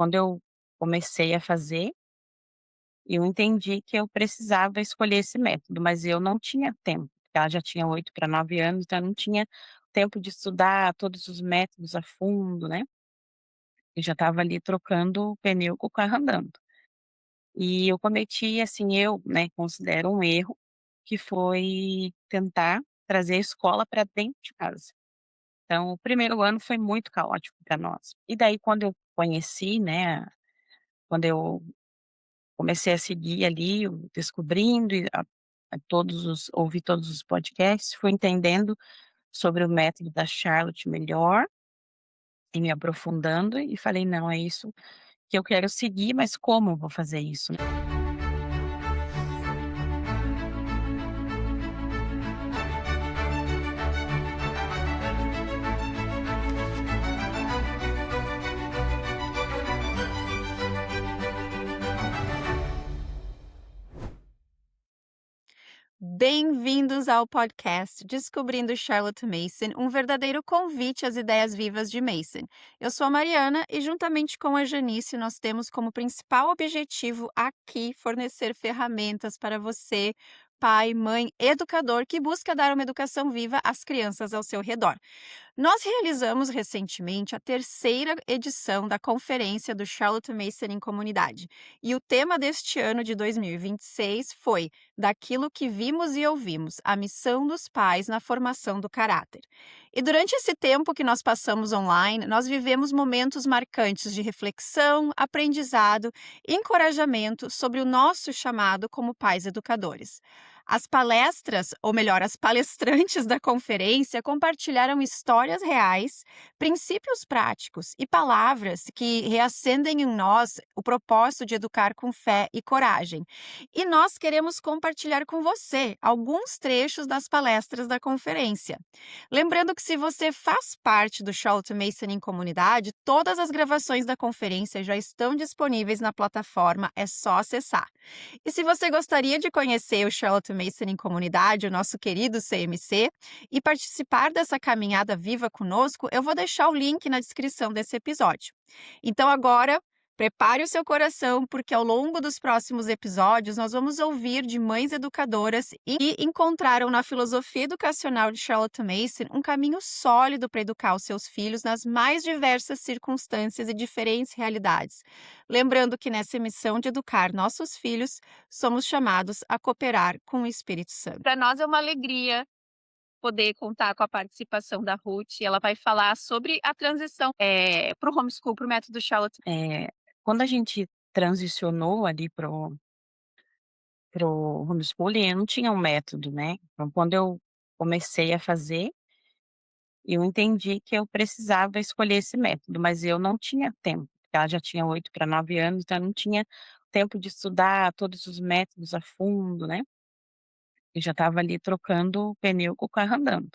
Quando eu comecei a fazer, eu entendi que eu precisava escolher esse método, mas eu não tinha tempo, porque ela já tinha 8 para 9 anos, então eu não tinha tempo de estudar todos os métodos a fundo, né. Eu já estava ali trocando o pneu com o carro andando. E eu cometi, assim, eu, né, considero um erro, que foi tentar trazer a escola para dentro de casa. Então o primeiro ano foi muito caótico para nós. E daí quando eu conheci, né, quando eu comecei a seguir ali, o descobrindo e a todos os ouvi todos os podcasts, fui entendendo sobre o método da Charlotte melhor, e me aprofundando e falei: "Não, é isso que eu quero seguir, mas como eu vou fazer isso?", né. Bem-vindos ao podcast Descobrindo Charlotte Mason, um verdadeiro convite às ideias vivas de Mason. Eu sou a Mariana e, juntamente com a Janice, nós temos como principal objetivo aqui fornecer ferramentas para você, pai, mãe, educador que busca dar uma educação viva às crianças ao seu redor. Nós realizamos recentemente a terceira edição da conferência do Charlotte Mason em Comunidade, e o tema deste ano de 2026 foi Daquilo que vimos e ouvimos, a missão dos pais na formação do caráter. E durante esse tempo que nós passamos online, nós vivemos momentos marcantes de reflexão, aprendizado e encorajamento sobre o nosso chamado como pais educadores. As palestras, ou melhor, as palestrantes da conferência compartilharam histórias reais, princípios práticos e palavras que reacendem em nós o propósito de educar com fé e coragem. E nós queremos compartilhar com você alguns trechos das palestras da conferência. Lembrando que, se você faz parte do Charlotte Mason em Comunidade, todas as gravações da conferência já estão disponíveis na plataforma, é só acessar. E se você gostaria de conhecer o Charlotte Mason em Comunidade, o nosso querido CMC, e participar dessa caminhada viva conosco, eu vou deixar o link na descrição desse episódio. Então agora, prepare o seu coração, porque ao longo dos próximos episódios nós vamos ouvir de mães educadoras e encontraram na filosofia educacional de Charlotte Mason um caminho sólido para educar os seus filhos nas mais diversas circunstâncias e diferentes realidades. Lembrando que nessa missão de educar nossos filhos, somos chamados a cooperar com o Espírito Santo. Para nós é uma alegria poder contar com a participação da Ruth, e ela vai falar sobre a transição, para o homeschool, para o método Charlotte. Quando a gente transicionou ali pro homeschooling, eu não tinha um método, né. Então quando eu comecei a fazer, eu entendi que eu precisava escolher esse método, mas eu não tinha tempo, porque ela já tinha 8 para 9 anos, então eu não tinha tempo de estudar todos os métodos a fundo, né. Eu já estava ali trocando o pneu com o carro andando.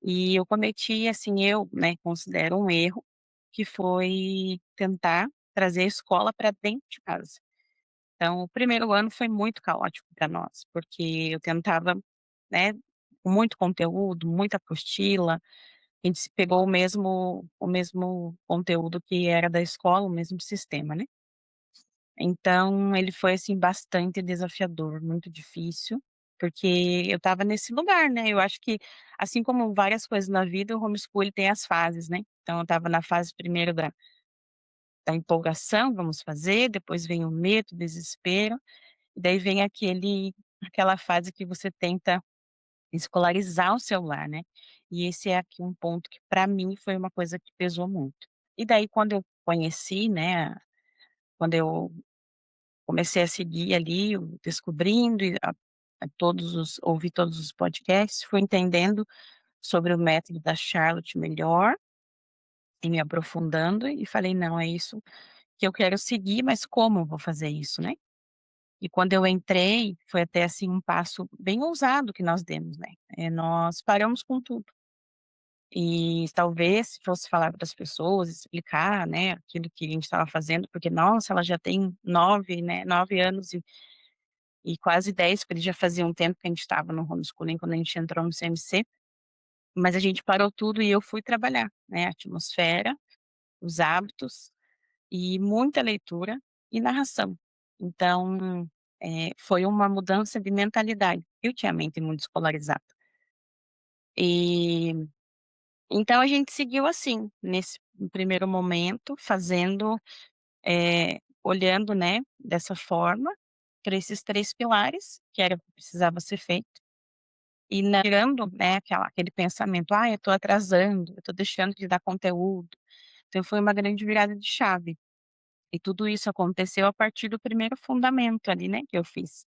E eu cometi, assim, eu, né, considero um erro, que foi tentar trazer a escola para dentro de casa. Então o primeiro ano foi muito caótico para nós, porque eu tentava, né, com muito conteúdo, muita apostila, a gente se pegou o mesmo conteúdo que era da escola, o mesmo sistema, né. Então ele foi, assim, bastante desafiador, muito difícil, porque eu estava nesse lugar, né, eu acho que, assim como várias coisas na vida, o homeschool tem as fases, né. Então eu estava na fase primeiro da empolgação, vamos fazer, depois vem o medo, o desespero, e daí vem aquela fase que você tenta escolarizar o celular, né. E esse é aqui um ponto que para mim foi uma coisa que pesou muito. E daí quando eu conheci, né, quando eu comecei a seguir ali o descobrindo e a todos os ouvi todos os podcasts, fui entendendo sobre o método da Charlotte melhor, e me aprofundando e falei: "Não, é isso que eu quero seguir, mas como eu vou fazer isso, né?". E quando eu entrei, foi até, assim, um passo bem ousado que nós demos, né, nós paramos com tudo. E talvez se fosse falar para as pessoas, explicar, né, aquilo que a gente estava fazendo, porque nossa, ela já tem 9, né, 9 anos e quase 10, porque ele já fazia um tempo que a gente estava no homeschooling quando a gente entrou no CMC, mas a gente parou tudo e eu fui trabalhar, né, a atmosfera, os hábitos, e muita leitura e narração. Então, foi uma mudança de mentalidade. Eu tinha a mente muito escolarizada. E então a gente seguiu assim, nesse primeiro momento, fazendo, olhando, né, dessa forma, para esses 3 pilares, que era o que precisava ser feito, e não tirando, né, aquele pensamento: "Ah, eu estou atrasando, eu estou deixando de dar conteúdo". Então foi uma grande virada de chave. E tudo isso aconteceu a partir do primeiro fundamento ali, né, que eu fiz.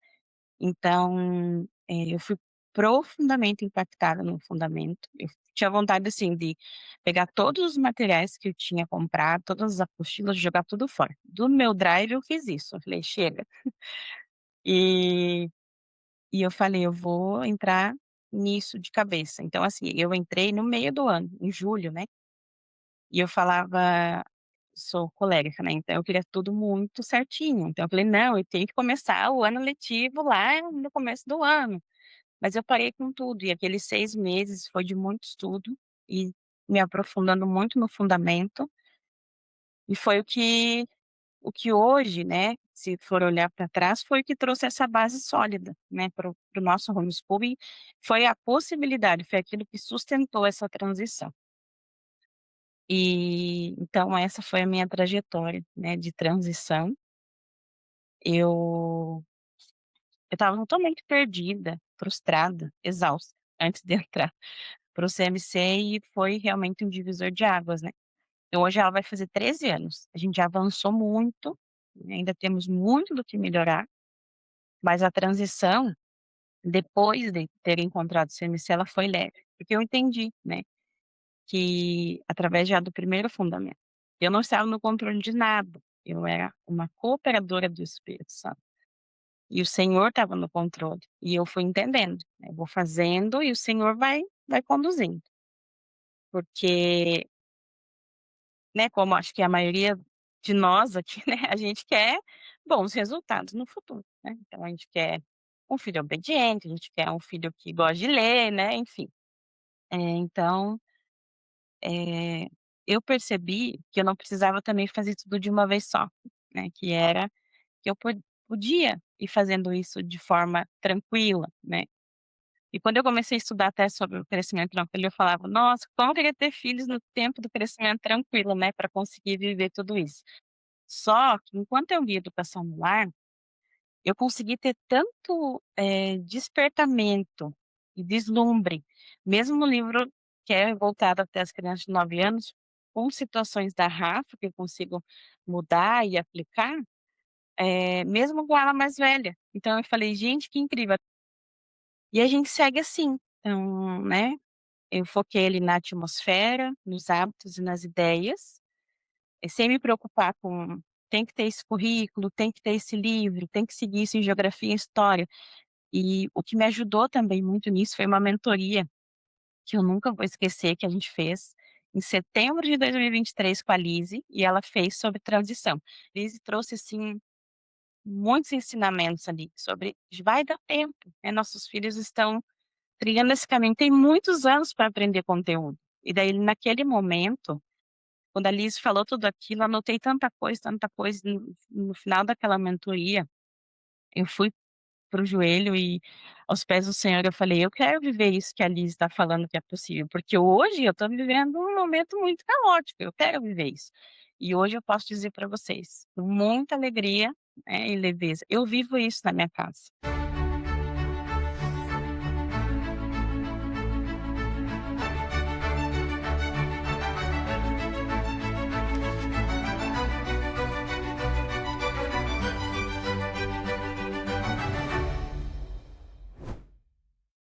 Então, eu fui profundamente impactada no fundamento. Eu tinha vontade, assim, de pegar todos os materiais que eu tinha comprado, todas as apostilas, jogar tudo fora. Do meu drive eu fiz isso, eu falei: "Chega". E eu falei: "Eu vou entrar nisso de cabeça". Então, assim, eu entrei no meio do ano, em julho, né, e eu falava sou colérica, né, então eu queria tudo muito certinho. Então eu falei: "Não, eu tenho que começar o ano letivo lá no começo do ano". Mas eu parei com tudo, e aqueles 6 meses foi de muito estudo e me aprofundando muito no fundamento, e foi o que hoje, né, se for olhar para trás, foi o que trouxe essa base sólida, né, para o nosso homeschooling, foi a possibilidade, foi aquilo que sustentou essa transição. E, então essa foi a minha trajetória, né, de transição. Eu eu estava totalmente perdida, frustrada, exausta, antes de entrar para o CMC e foi realmente um divisor de águas, né. Então hoje ela vai fazer 13 anos, a gente já avançou muito, né, ainda temos muito do que melhorar, mas a transição, depois de ter encontrado o CMC, ela foi leve, porque eu entendi, né, que através já do primeiro fundamento, eu não estava no controle de nada, eu era uma cooperadora do Espírito Santo, e o Senhor estava no controle, e eu fui entendendo, né, eu vou fazendo e o Senhor vai conduzindo, porque, né, como acho que a maioria de nós aqui, né, a gente quer bons resultados no futuro, né, então a gente quer um filho obediente, a gente quer um filho que gosta de ler, né, enfim. Então, eh, eu percebi que eu não precisava também fazer tudo de uma vez só, né, que era que eu podia ir fazendo isso de forma tranquila, né. E quando eu comecei a estudar até sobre o crescimento tranquilo, eu falava: "Nossa, como eu queria ter filhos no tempo do crescimento tranquilo, né, para conseguir viver tudo isso". Só que enquanto eu via educação no lar, eu consegui ter tanto, despertamento e deslumbre, mesmo no livro que é voltado até as crianças de 9 anos, com situações da Rafa que eu consigo mudar e aplicar, mesmo com ela mais velha. Então eu falei: "Gente, que incrível". E a gente segue assim. Então, né, eu foquei ali na atmosfera, nos hábitos e nas ideias, sem me preocupar com tem que ter esse currículo, tem que ter esse livro, tem que seguir isso em geografia e história. E o que me ajudou também muito nisso foi uma mentoria, que eu nunca vou esquecer, que a gente fez em setembro de 2023 com a Lize, e ela fez sobre transição. Lize trouxe, assim, muitos ensinamentos ali sobre vai dar tempo, né, nossos filhos estão trilhando esse caminho, tem muitos anos para aprender conteúdo. E daí naquele momento, quando a Liz falou tudo aquilo, anotei tanta coisa, no final daquela mentoria, eu fui para o joelho e aos pés do Senhor eu falei: "Eu quero viver isso que a Liz está falando que é possível, porque hoje eu estou vivendo um momento muito caótico, eu quero viver isso". E hoje eu posso dizer para vocês, com muita alegria, né, e leveza, eu vivo isso na minha casa.